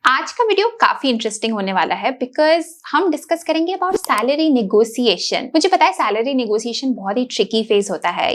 आज का वीडियो काफी इंटरेस्टिंग होने वाला है बिकॉज हम डिस्कस करेंगे अबाउट सैलरी नेगोशिएशन। मुझे पता है सैलरी नेगोशिएशन बहुत ही ट्रिकी फेज होता है,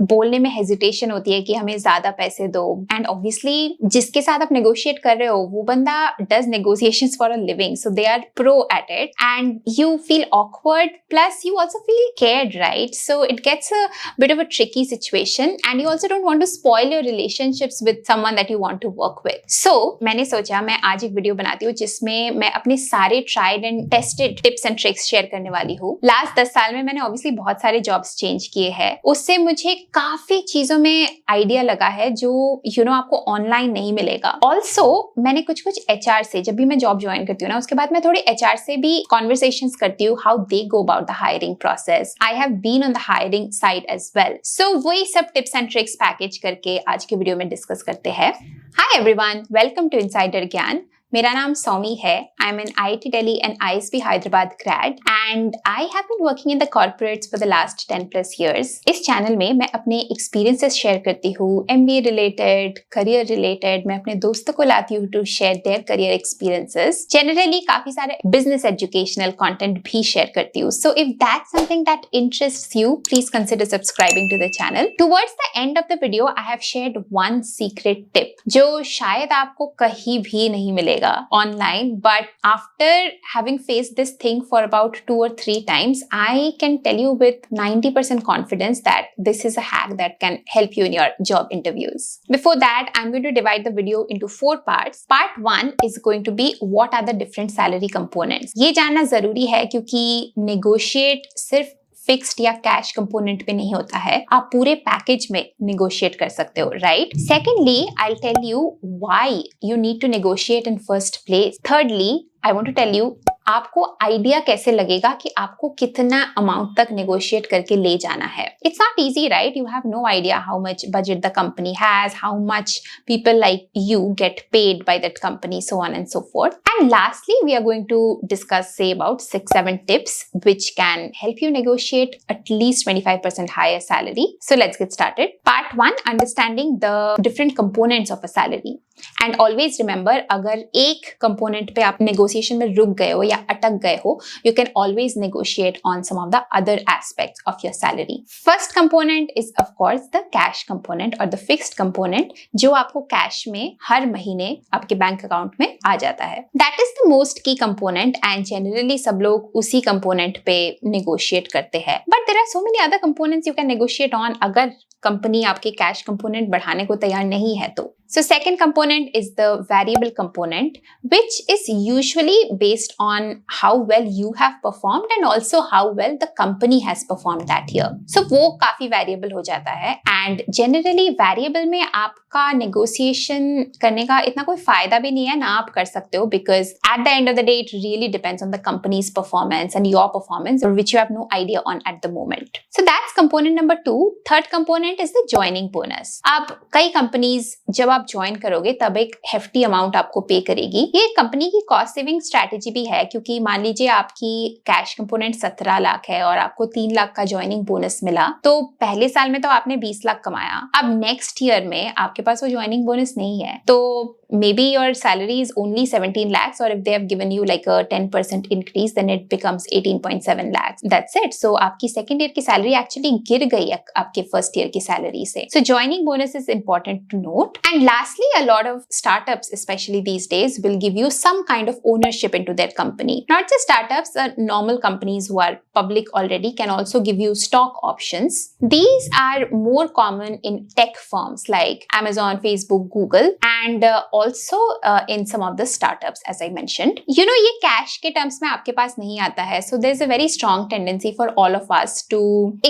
बोलने में हेजिटेशन होती है कि हमें ज्यादा पैसे दो, एंड ऑब्वियसली जिसके साथ आप नेगोशिएट कर रहे हो वो बंदा does negotiations for a living, so they are pro at it and you feel awkward plus you also feel cared, right? So it gets a bit of a tricky situation and you also don't want to spoil your relationships with someone that you want to work with. So मैंने सोचा मैं आज एक video बनाती हूँ जिसमें मैं अपने सारे tried and tested tips and tricks share करने वाली हूँ। लास्ट 10 साल में मैंने ऑब्वियसली बहुत सारे जॉब्स चेंज किए हैं, उससे मुझे काफी चीजों में आइडिया लगा है जो आपको ऑनलाइन नहीं मिलेगा। ऑल्सो मैंने कुछ HR से, जब भी मैं जॉब ज्वाइन करती हूँ ना, उसके बाद मैं थोड़ी HR से भी कॉन्वर्सेशंस करती हूँ, how they go about the hiring process. I have been on the hiring side as well. So वही सब tips and tricks पैकेज करके आज के वीडियो में डिस्कस करते हैं। Hi everyone, welcome to Insider ज्ञान। मेरा नाम सौमी है। I'm an IIT Delhi and ISB Hyderabad grad and I have been working in the corporates for the last 10 plus years. इस चैनल में मैं अपने experiences शेयर करती हूँ, MBA related, career related। मैं अपने दोस्तों को लाती हूँ to share their career experiences. Generally काफी सारे business educational content भी शेयर करती हूँ। So if that's something that interests you, please consider subscribing to the channel. Towards the end of the video, I have shared one secret tip जो शायद आपको कहीं भी नहीं मिलेगा online, but after having faced this thing for about 2 or 3 times, I can tell you with 90% confidence that this is a hack that can help you in your job interviews. Before that, I'm going to divide the video into 4 parts. Part 1 is going to be what are the different salary components. ये जानना जरूरी है क्योंकि negotiate सिर्फ fixed या cash component पे नहीं होता है, आप पूरे पैकेज में निगोशिएट कर सकते हो, right? Secondly, I tell you why you need to negotiate in first place. Thirdly, I want to tell you आपको आइडिया कैसे लगेगा कि आपको कितना अमाउंट तक नेगोशिएट करके ले जाना है। It's not easy, right? You have no idea how much budget the company has, how much people like you get paid by that company, so on and so forth. And lastly, we are going to discuss say about 6-7 tips which can help you negotiate at least 25% higher salary. So let's get started. Part 1, understanding the different components of a salary. And always remember, अगर एक component पे आप negotiation में रुक गए हो या अटक गए हो, you can always negotiate on some of the other aspects of your salary. First component is of course the cash component और द फिक्स्ड कंपोनेंट, जो आपको कैश में हर महीने आपके बैंक अकाउंट में आ जाता है। That is the most key component and generally सब लोग उसी कंपोनेंट पे नेगोशिएट करते हैं। But there are so many other components you can negotiate on अगर कंपनी आपके कैश कंपोनेंट बढ़ाने को तैयार नहीं है तो। So second component is the variable component, which is usually based on how well you have performed and also how well the company has performed that year. So वो काफी variable हो जाता है and generally variable में आपका negotiation करने का इतना कोई फायदा भी नहीं है, ना आप कर सकते हो, because at the end of the day it really depends on the company's performance and your performance, which you have no idea on at the moment. So that's component number 2. Third component is the joining bonus. अब कई companies जब आप join करोगे तब एक hefty amount आपको पे करेगी। ये कंपनी की कॉस्ट सेविंग स्ट्रेटेजी भी है, क्योंकि मान लीजिए आपकी कैश कंपोनेंट 17 लाख है और आपको 3 लाख का ज्वाइनिंग बोनस मिला, तो पहले साल में तो आपने 20 लाख कमाया। अब नेक्स्ट ईयर में आपके पास वो ज्वाइनिंग बोनस नहीं है, तो maybe your salary is only 17 lakhs, or if they have given you like a 10% increase, then it becomes 18.7 lakhs. That's it. So आपकी second year की salary actually गिर गई है आपके first year की salary से. So joining bonus is important to note. And lastly, a lot of startups, especially these days, will give you some kind of ownership into their company. Not just startups, normal companies who are public already can also give you stock options. These are more common in tech firms like Amazon, Facebook, Google, and also in some of the startups, as I mentioned. ये cash के terms में आपके पास नहीं आता है, so there's a very strong tendency for all of us to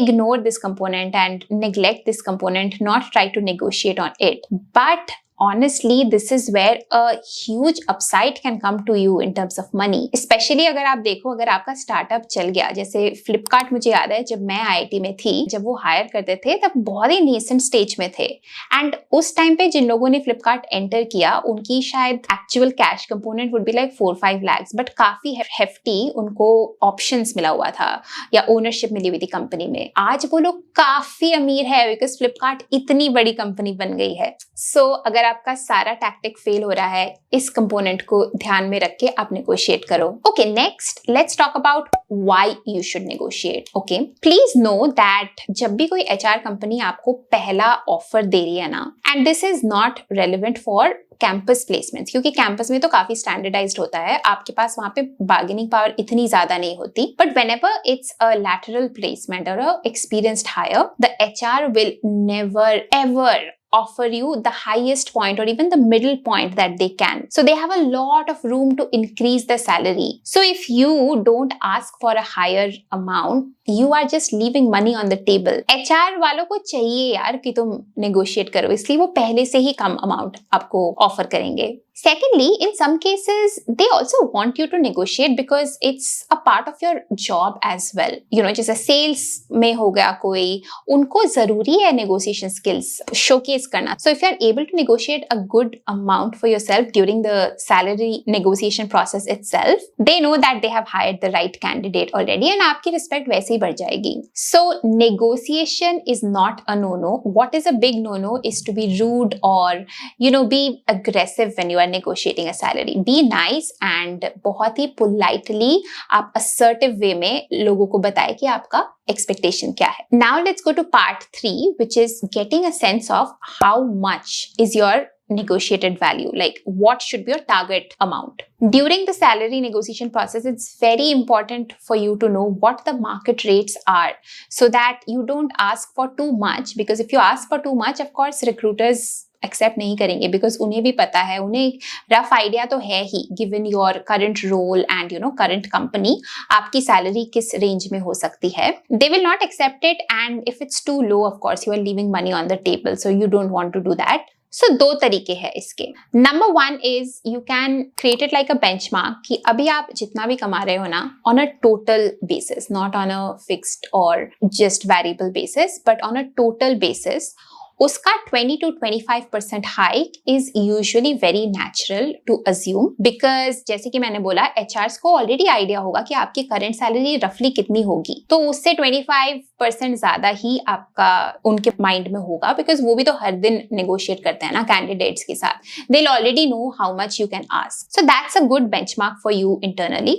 ignore this component and neglect this component, not try to negotiate on it. But honestly, this is where a huge upside can come to you in terms of money. Especially अगर आप देखो, अगर आपका startup चल गया, जैसे फ्लिपकार्ट, मुझे याद है जब मैं IIT में थी, जब वो हायर करते थे तब बहुत ही नेसेंट स्टेज में थे, एंड उस टाइम पे जिन लोगों ने फ्लिपकार्ट एंटर किया उनकी शायद actual cash component would be like 4-5 lakhs, but काफी हेफ्टी उनको ऑप्शंस मिला हुआ था या ओनरशिप मिली हुई थी कंपनी में। आज वो लोग काफी अमीर है बिकॉज फ्लिपकार्ट इतनी बड़ी कंपनी बन गई है। सो अगर आपका सारा टैक्टिक फेल हो रहा है, इस कंपोनेंट को ध्यान में रख के आप नेगोशिएट करो। Okay, next let's talk about why you should negotiate. Okay, please know that जब भी कोई एचआर कंपनी आपको पहला ऑफर दे रही है ना, and this is not relevant for campus placements, क्योंकि कैंपस में तो काफी स्टैंडर्डाइज्ड होता है, आपके पास वहां पे बार्गेनिंग पावर इतनी ज्यादा नहीं होती, but whenever it's a lateral placement or a experienced hire, the HR will never ever offer you the highest point or even the middle point that they can. So they have a lot of room to increase the salary. So if you don't ask for a higher amount, you are just leaving money on the table. HR वालों को चाहिए यार कि तुम negotiate करो, इसलिए वो पहले से ही कम amount आपको offer करेंगे। Secondly, in some cases, they also want you to negotiate because it's a part of your job as well. You know, जैसे sales में हो गया कोई, उनको जरूरी है negotiation skills showcase करना. So if you are able to negotiate a good amount for yourself during the salary negotiation process itself, they know that they have hired the right candidate already and आपकी respect वैसे ही बढ़ जाएगी. So negotiation is not a no-no. What is a big no-no is to be rude or, you know, be aggressive when you are negotiating a salary. Be nice and बहुत ही politely आप assertive way में लोगों को बताएं कि आपका expectation क्या है. Now let's go to part 3, which is getting a sense of how much is your negotiated value, like what should be your target amount. During the salary negotiation process, it's very important for you to know what the market rates are so that you don't ask for too much, because if you ask for too much, of course recruiters accept नहीं करेंगे, because उन्हें भी पता है, उन्हें एक rough idea तो है ही, given your current role and you know current company, आपकी सैलरी किस रेंज में हो सकती है. They will not accept it, and if it's too low, of course you are leaving money on the table, so you don't want to do that. So दो तरीके हैं इसके. Number 1 is you can create it like a benchmark कि अभी आप जितना भी कमा रहे हो ना, on a total basis, not on a fixed or just variable basis, but on a total basis, उसका 20 to 25% hike is usually very natural to assume, because जैसे कि मैंने बोला, एचआरस को ऑलरेडी आइडिया होगा कि आपकी करंट सैलरी रफली कितनी होगी, तो उससे 25% ज्यादा ही आपका उनके माइंड में होगा, बिकॉज वो भी तो हर दिन नेगोशिएट करते हैं ना कैंडिडेट्स के साथ. They already know how much you can ask, so that's a good benchmark for you internally.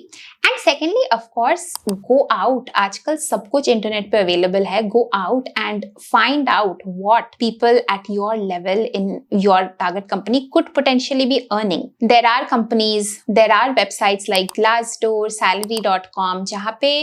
And secondly, of course, go out. आजकल सब कुछ इंटरनेट पे अवेलेबल है. Go out and find out what people at your level in your target company could potentially be earning. There are companies, there are websites like Glassdoor, Salary.com, जहाँ पे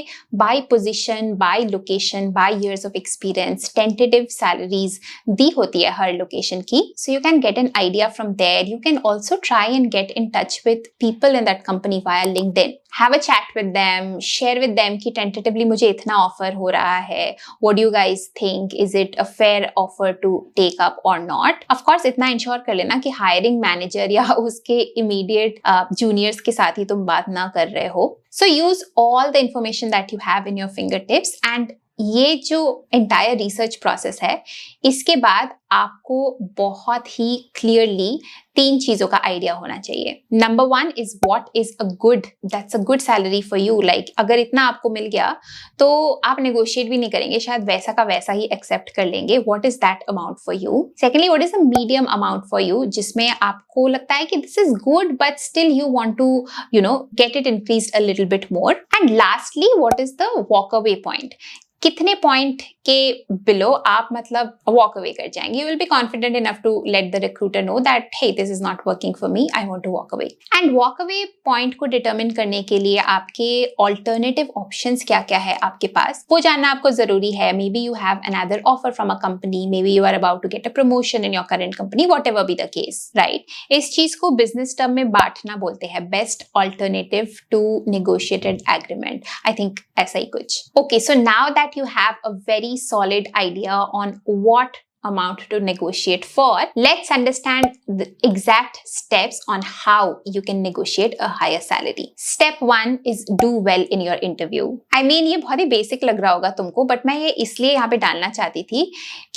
by position, by location, by years of experience, tentative salaries दी होती है हर location की. So you can get an idea from there. You can also try and get in touch with people in that company via LinkedIn. Have a chat with them, share with them कि tentatively मुझे इतना offer हो रहा है. What do you guys think? Is it a fair offer to take up or not? Of course, इतना ensure कर लेना कि hiring manager या उसके immediate juniors के साथ ही तुम बात ना कर रहे हो. So use all the information that you have in your fingertips, and ये जो entire research process है, इसके बाद आपको बहुत ही क्लियरली 3 चीजों का आइडिया होना चाहिए. Number 1 is what is a good, that's a good salary for you. Like अगर इतना आपको मिल गया तो आप नेगोशिएट भी नहीं करेंगे, शायद वैसा का वैसा ही एक्सेप्ट कर लेंगे. What is that amount for you. Secondly, what is a medium amount for you, जिसमें आपको लगता है कि this is good but still you want to you know get it increased a little bit more. And lastly, what is the walk away point. कितने point के below आप मतलब walk away कर जाएंगे. You will be confident enough to let the recruiter know that hey this is not working for me, I want to walk away. And walk away point को determine करने के लिए आपके alternative options क्या क्या है आपके पास, वो जानना आपको जरूरी है. Maybe you have another offer from a company, maybe you are about to get a promotion in your current company, whatever be the case, right. इस चीज को बिजनेस टर्म में बांटना बोलते हैं, best alternative to negotiated agreement. I think ऐसा ही कुछ. Okay, so now that you have a very solid idea on what amount to negotiate for, let's understand the exact steps on how you can negotiate a higher salary. Step 1 is do well in your interview. I mean, ये बहुत ही basic लग रहा होगा तुमको, but मैं ये इसलिए यहाँ पे डालना चाहती थी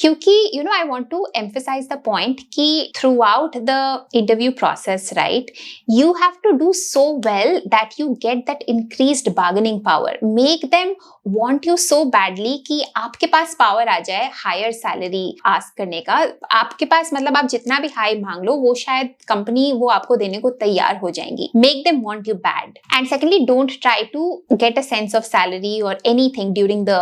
क्योंकि you know I want to emphasize the point कि throughout the interview process, right, you have to do so well that you get that increased bargaining power. Make them want you so badly कि आपके पास power आ जाए higher salary ask करने का. आपके पास मतलब आप जितना भी हाई मांग मांग लो, वो शायद कंपनी वो आपको देने को तैयार हो जाएंगी. Make them want you bad. And secondly, don't try to get a sense of salary or anything during the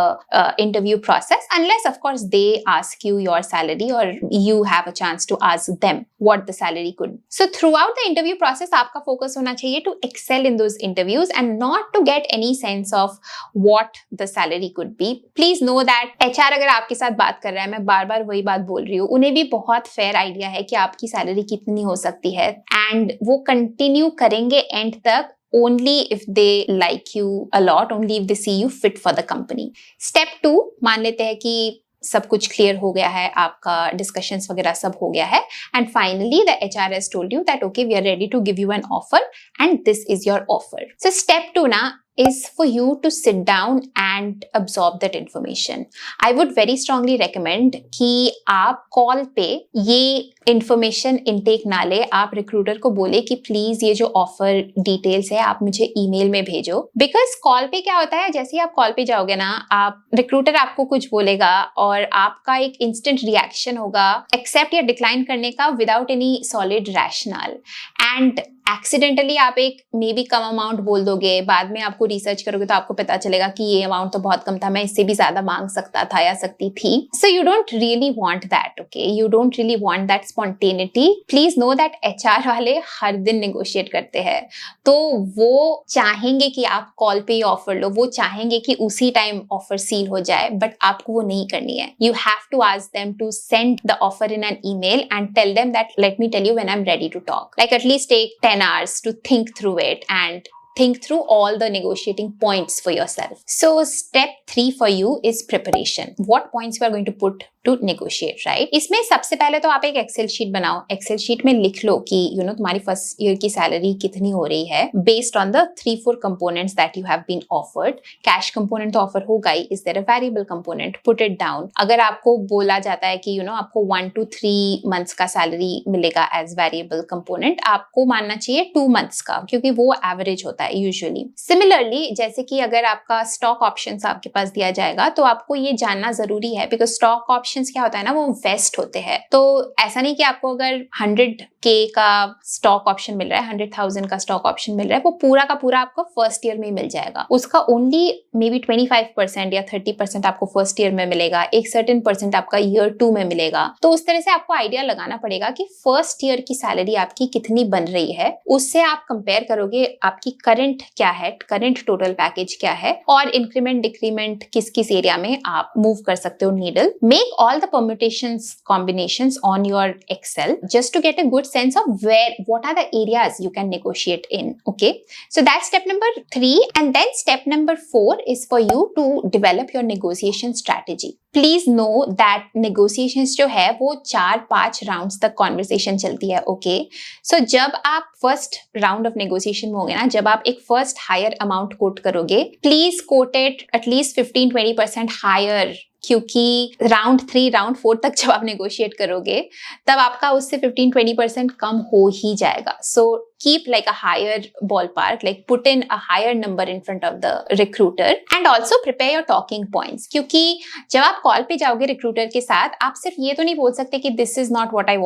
interview process unless of course they ask you your salary or you have a chance to ask them what the salary could. So throughout the interview process आपका focus होना चाहिए to excel in those interviews and not to get any sense of what the salary could be. Please know that HR अगर आपके साथ बात कर रहा है, मैं बार बार वही बात बोल रही हूँ, उन्हें भी बहुत फेयर आइडिया है कि आपकी सैलरी कितनी हो सकती है एंड वो कंटिन्यू करेंगे एंड तक only if they like you a lot, only if they see you fit for the company. Step 2, मान लेते हैं कि सब कुछ क्लियर हो गया है, आपका डिस्कशंस वगैरह सब हो गया है and finally the HR has told you that okay, we are ready to give you an offer and this is your offer. So step 2 ना is for you to sit down and absorb that information. I would very strongly recommend कि आप call पे ये information intake ना ले, आप recruiter को बोले कि प्लीज ये जो ऑफर डिटेल्स है आप मुझे ईमेल में भेजो. बिकॉज कॉल पे क्या होता है, जैसे ही आप कॉल पे जाओगे ना, आप रिक्रूटर आपको कुछ बोलेगा और आपका एक इंस्टेंट रिएक्शन होगा एक्सेप्ट या डिक्लाइन करने का without any solid rational and accidentally आप एक मे बी कम अमाउंट बोल दोगे, बाद में आपको रिसर्च करोगे तो आपको पता चलेगा कि ये अमाउंट तो बहुत कम था, मैं इससे भी ज्यादा मांग सकता था या सकती थी. सो you don't really want that. Okay, you don't really want that spontaneity. Please know that HR वाले हर दिन नेगोशिएट करते हैं, तो वो चाहेंगे कि आप कॉल पे ही ऑफर लो, वो चाहेंगे कि उसी टाइम ऑफर सील हो जाए, बट आपको वो नहीं करनी है. You have to ask them to send the offer in an email and tell them that let me tell you when I am ready to talk. Like at least take 10 hours to think through it and think through all the negotiating points for yourself. So step 3 for you is preparation. What points you are going to put to negotiate, right? इसमें सबसे पहले तो आप एक Excel sheet बनाओ. Excel sheet में लिख लो कि तुम्हारी फर्स्ट ईयर की सैलरी कितनी हो रही है based on the 3-4 components that you have been offered. Cash component तो ऑफर होगा ही. Is there a variable component? Put it down. अगर आपको बोला जाता है कि आपको 1 to 3 months का सैलरी मिलेगा एज वेरिएबल कंपोनेंट, आपको मानना चाहिए 2 months का, क्योंकि वो एवरेज होता है यूजुअली. सिमिलरली जैसे कि अगर आपका स्टॉक ऑप्शंस आपके पास दिया जाएगा तो आपको ये जानना जरूरी है, बिकॉज स्टॉक ऑप्शंस क्या होता है ना, वो वेस्ट होते हैं. तो ऐसा नहीं कि आपको अगर 100K का स्टॉक ऑप्शन मिल रहा है, 100,000 का स्टॉक ऑप्शन मिल रहा है, वो पूरा का पूरा आपको फर्स्ट ईयर में मिल जाएगा. उसका ओनली मे बी 25% या 30% आपको फर्स्ट ईयर में मिलेगा, एक सर्टेन परसेंट आपका ईयर 2 में मिलेगा. तो उस तरह से आपको आइडिया लगाना पड़ेगा कि फर्स्ट ईयर की सैलरी आपकी कितनी बन रही है. उससे आप कंपेयर करोगे आपकी करंट क्या है, करंट टोटल पैकेज क्या है, और इंक्रीमेंट डिक्रीमेंट किस किस एरिया में आप मूव कर सकते हो needle. Make all the permutations, combinations on your Excel just to get a good sense of what are the areas you can negotiate in. Okay, so that's step number 3. And then step number 4 is for you to develop your negotiation strategy. Please know that negotiations जो है वो 4-5 rounds तक conversation चलती है. Okay, so जब आप first round of negotiation में होगे ना, जब आप एक first higher amount quote करोगे, please quote it at least 15-20% higher, क्योंकि राउंड 3 राउंड 4 तक जब आप नेगोशिएट करोगे तब आपका उससे 15-20% कम हो ही जाएगा. सो keep like a higher ballpark, like put in a higher number in front of the recruiter and also prepare your talking points. क्योंकि जब आप कॉल पे जाओगे रिक्रूटर के साथ, आप सिर्फ ये तो नहीं बोल सकते कि this is not what I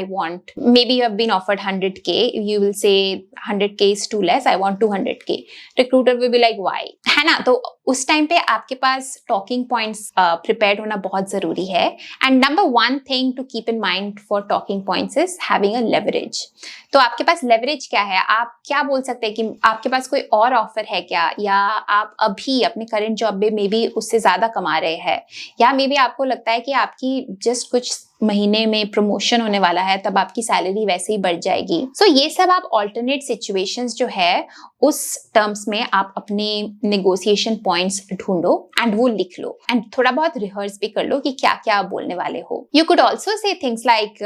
want. Maybe you have been offered 100K, you will say 100K is too less, I want 200K. Recruiter will be like why, है ना? तो उस टाइम पे आपके पास टॉकिंग पॉइंट्स प्रिपेयर्ड होना बहुत जरूरी है. And number 1 thing to keep in mind for talking points is having a leverage. तो आपके पास लेवरेज क्या है? आप क्या बोल सकते हैं कि आपके पास कोई और ऑफर है क्या, या आप अभी अपने करंट जॉब में मे बी उससे ज्यादा कमा रहे हैं, या मे बी आपको लगता है कि आपकी जस्ट कुछ महीने में प्रमोशन होने वाला है, तब आपकी सैलरी वैसे ही बढ़ जाएगी. सो ये सब आप ऑल्टरनेट सिचुएशंस जो है उस टर्म्स में आप अपने नेगोशिएशन पॉइंट्स ढूंढो एंड वो लिख लो एंड थोड़ा बहुत रिहर्स भी कर लो कि क्या क्या आप बोलने वाले हो. You could also say things like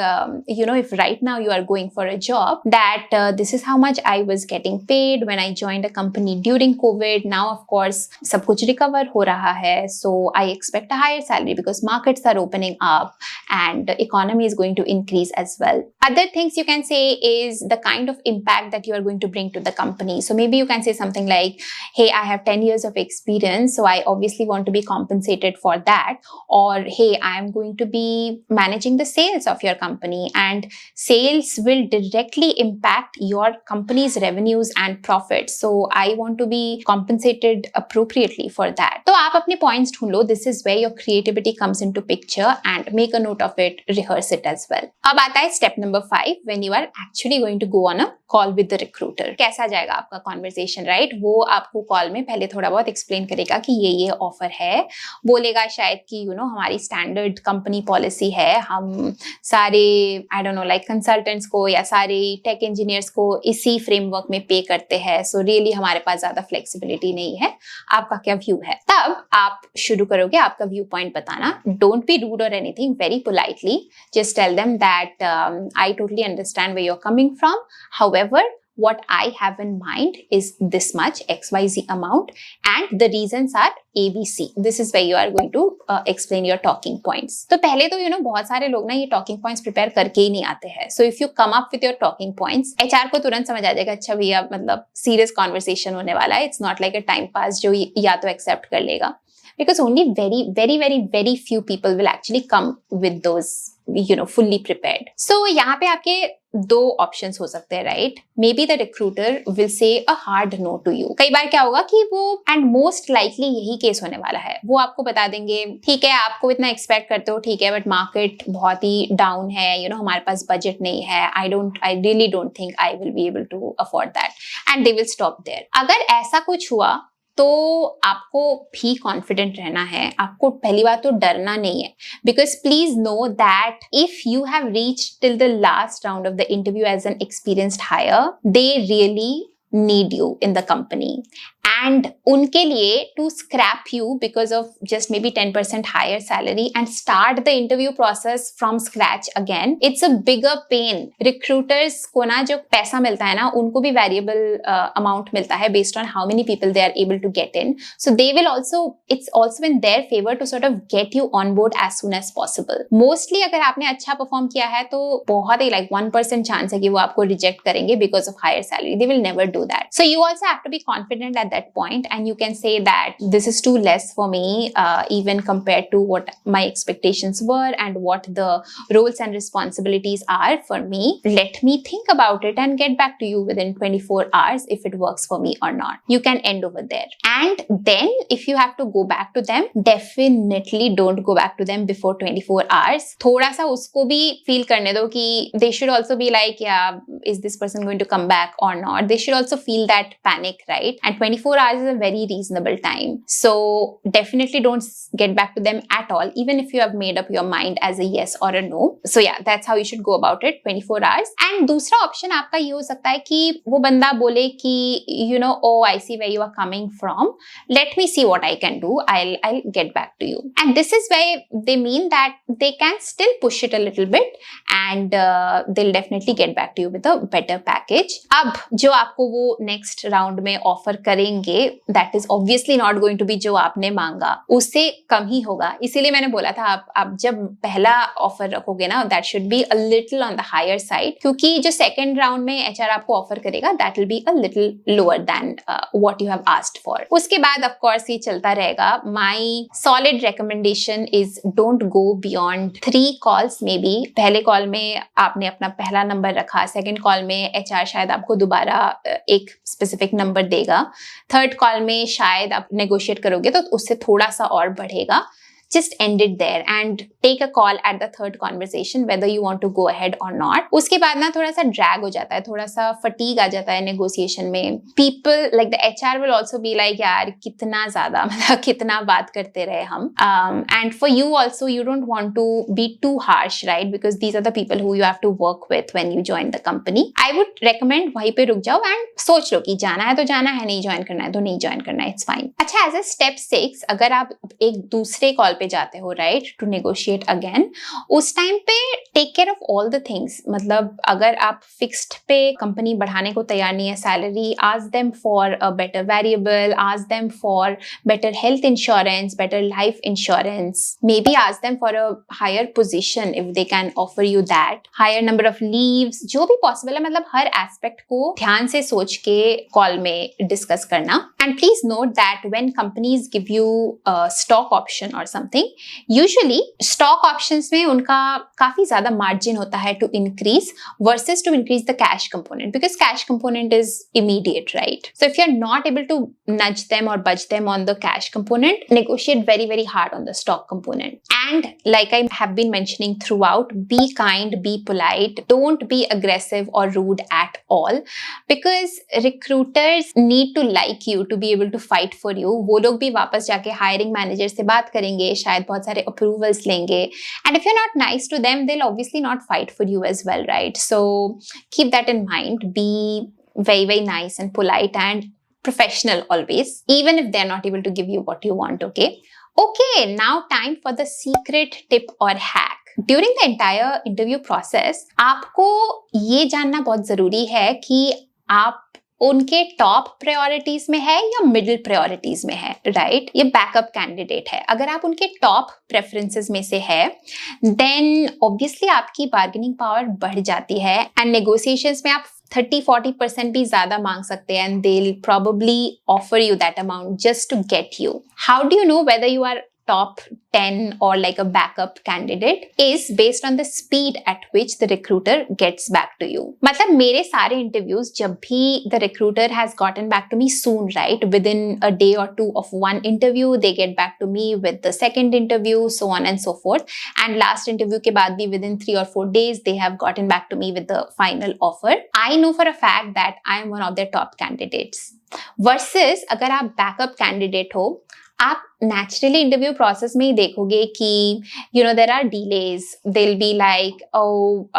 if right now you are going for a job that this is how much I was getting paid when I joined a company during Covid. Now of course सब कुछ recover हो रहा है, so I expect a higher salary because markets are opening up and and the economy is going to increase as well. Other things you can say is the kind of impact that you are going to bring to the company. So maybe you can say something like, hey, I have 10 years of experience, so I obviously want to be compensated for that. Or, hey, I am going to be managing the sales of your company, and sales will directly impact your company's revenues and profits. So I want to be compensated appropriately for that. तो आप अपने points ढूंढ लो. This is where your creativity comes into picture, and make a note of it, rehearse it as well. अब आता है step number 5, when you are actually going to go on a call with the recruiter. कैसा जाएगा आपका conversation, right? वो आपको call में पहले थोड़ा बहुत explain करेगा कि ये offer है. बोलेगा शायद कि हमारी standard company policy है, हम सारे I don't know like consultants को या सारे tech engineers को इसी framework में pay करते हैं. So really हमारे पास ज़्यादा flexibility नहीं है. आपका क्या view है? तब आप शुरू करोगे आपका व्यू पॉइंट बताना. Don't be rude or anything, very politely. Just tell them that I totally understand where you're coming from. However, what I have in mind is this much, XYZ amount, and the reasons are ABC. This is where you are going to explain your talking points. तो पहले तो बहुत सारे लोग ना ये talking points prepare करके ही नहीं आते हैं. So if you come up with your talking points, HR को तुरंत समझ आ जाएगा, अच्छा भैया मतलब serious conversation होने वाला है. It's not like a time pass जो या तो accept कर लेगा. Because only very few people will actually come with those fully prepared. So यहाँ पे आपके दो options हो सकते हैं, right? Maybe the recruiter will say a hard no to you. कई बार क्या होगा कि वो and most likely यही केस होने वाला है. वो आपको बता देंगे, ठीक है आपको इतना expect करते हो, ठीक है but market बहुत ही down है, हमारे पास budget नहीं है. I really don't think I will be able to afford that. And they will stop there. अगर ऐसा कुछ हुआ तो आपको भी कॉन्फिडेंट रहना है. आपको पहली बात तो डरना नहीं है. Because please know that if you have reached till the last round of the interview as an experienced hire, they really need you in the company, and उनके लिए to scrap you because of just maybe 10% higher salary and start the interview process from scratch again, it's a bigger pain. Recruiters को ना जो पैसा मिलता है ना, उनको भी variable amount मिलता है based on how many people they are able to get in. So they will also, it's also in their favor to sort of get you on board as soon as possible. Mostly अगर आपने अच्छा perform किया है तो बहुत ही like 1% chance है कि वो आपको reject करेंगे because of higher salary. They will never do that. So you also have to be confident at that point, and you can say that this is too less for me, even compared to what my expectations were and what the roles and responsibilities are for me. Let me think about it and get back to you within 24 hours if it works for me or not. You can end over there. And then if you have to go back to them, definitely don't go back to them before 24 hours. थोड़ा सा उसको भी feel करने दो कि they should also be like, yeah, is this person going to come back or not? They should also feel that panic, right? And 24 hours is a very reasonable time. So definitely don't get back to them at all, even if you have made up your mind as a yes or a no. So yeah, that's how you should go about it, 24 hours. And दूसरा option आपका ये हो सकता है कि वो बंदा बोले कि oh, I see where you are coming from. Let me see what I can do. I'll get back to you. And this is where they mean that they can still push it a little bit, and they'll definitely get back to you with a better package. अब जो आपको वो next round में offer करेंगे, that is obviously not going to be जो आपने मांगा, उससे कम ही होगा. इसीलिए मैंने बोला था आप जब पहला ऑफर रखोगे ना, that should be a little on the higher side, क्योंकि जो सेकंड राउंड में एचआर आपको ऑफर करेगा that will be a little lower than what you have asked for. उसके बाद ऑफ कोर्स ये चलता रहेगा. My solid recommendation is don't go beyond 3 calls. Maybe पहले कॉल में आपने अपना पहला नंबर रखा, सेकंड कॉल में एचआर शायद आपको दोबारा एक स्पेसिफिक नंबर देगा, थर्ड कॉल में शायद आप नेगोशिएट करोगे तो उससे थोड़ा सा और बढ़ेगा. Just end it there and take a call at the third conversation whether you want to go ahead or not. उसके बाद ना थोड़ा सा drag हो जाता है, थोड़ा सा fatigue आ जाता है negotiation में. People like the HR will also be like, यार कितना ज़्यादा मतलब कितना बात करते रहे हम. And for you also, you don't want to be too harsh, right? Because these are the people who you have to work with when you join the company. I would recommend वहीं पे रुक जाओ and सोच लो कि जाना है तो जाना है, नहीं join करना है तो नहीं join करना है, it's fine. अच्छा, as a step 6, अगर आप एक दूसरे कॉल पे जाते हो, राइट, टू नेगोशिएट अगेन, उस टाइम पे take care of all the things. मतलब अगर आप फिक्स्ड पे कंपनी बढ़ाने को तैयार नहीं है salary, ask them for a better variable, ask them for better health insurance, better life insurance, maybe ask them for a higher position if they can offer you that, higher number of leaves, जो भी possible है. मतलब हर aspect को ध्यान से सोच के call में discuss करना. And please note that when companies give you a stock option or something, usually stock options में उनका काफी ज्यादा margin होता है to increase versus to increase the cash component, because cash component is immediate, right? So if you're not able to nudge them or budge them on the cash component, negotiate very, very hard on the stock component. And like I have been mentioning throughout, be kind, be polite, don't be aggressive or rude at all, because recruiters need to like you to be able to fight for you. वो लोग भी वापस जाके hiring manager से बात करेंगे, शायद बहुत सारे approvals लेंगे, and if you're not nice to them, they'll obviously not fight for you as well, right? So keep that in mind. Be very, very nice and polite and professional always, even if they're not able to give you what you want, okay? Okay, now time for the secret tip or hack. During the entire interview process, आपको ये जानना बहुत जरूरी है कि आप उनके top priorities में है या मिडिल प्रायोरिटीज में है, राइट? ये बैकअप कैंडिडेट है. अगर आप उनके टॉप प्रेफरेंसेस में से है, देन ऑब्वियसली आपकी बार्गेनिंग पावर बढ़ जाती है, एंड नेगोशिएशंस में आप 30-40% भी ज्यादा मांग सकते हैं, and they'll probably offer you that amount just to get you. How do you know whether you are top 10 or like a backup candidate? Is based on the speed at which the recruiter gets back to you. मतलब मेरे सारे interviews जब भी the recruiter has gotten back to me soon, right, within a day or two of one interview, they get back to me with the second interview, so on and so forth, and last interview के बाद भी within 3 or 4 days they have gotten back to me with the final offer. I know for a fact that I am one of their top candidates. Versus अगर आप backup candidate हो, आप naturally interview process में ही देखोगे कि there are delays. They'll be like, oh,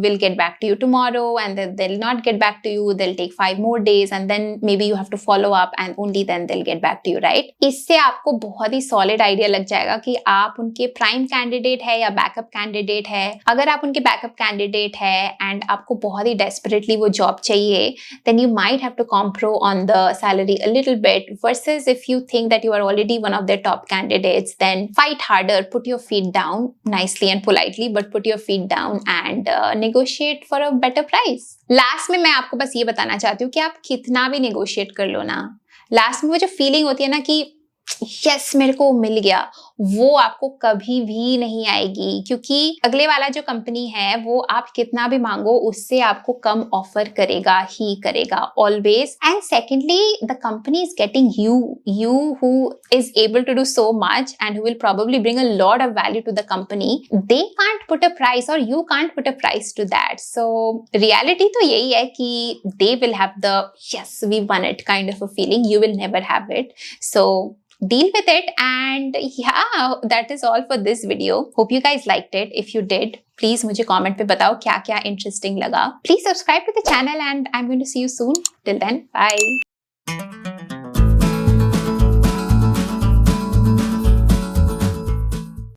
we'll get back to you tomorrow, and then they'll not get back to you. They'll take 5 more days, and then maybe you have to follow up, and only then they'll get back to you, right? इससे आपको बहुत ही solid idea लग जाएगा कि आप उनके prime candidate है या backup candidate है. अगर आप उनके backup candidate है and आपको बहुत ही desperately वो job चाहिए, then you might have to compro on the salary a little bit, versus if you think that you are already one of their top candidates, then fight harder, put your feet down nicely and politely, but put your feet down and negotiate for a better price. Last में मैं आपको बस ये बताना चाहती हूँ कि आप कितना भी negotiate कर लो ना, लास्ट में वो जो फीलिंग होती है ना कि यस मेरे को मिल गया, वो आपको कभी भी नहीं आएगी, क्योंकि अगले वाला जो कंपनी है वो आप कितना भी मांगो उससे आपको कम ऑफर करेगा ही करेगा always. And secondly, the company is getting you who is able to do so much and who will probably bring a lot of value to the company. They can't put a price or you can't put a price to that. So reality तो यही है कि they will have the yes we won it kind of a feeling. You will never have it. So deal with it, and yeah, that is all for this video. Hope you guys liked it. If you did, please मुझे comment पे बताओ क्या क्या interesting लगा. Please subscribe to the channel and I'm going to see you soon. Till then, bye.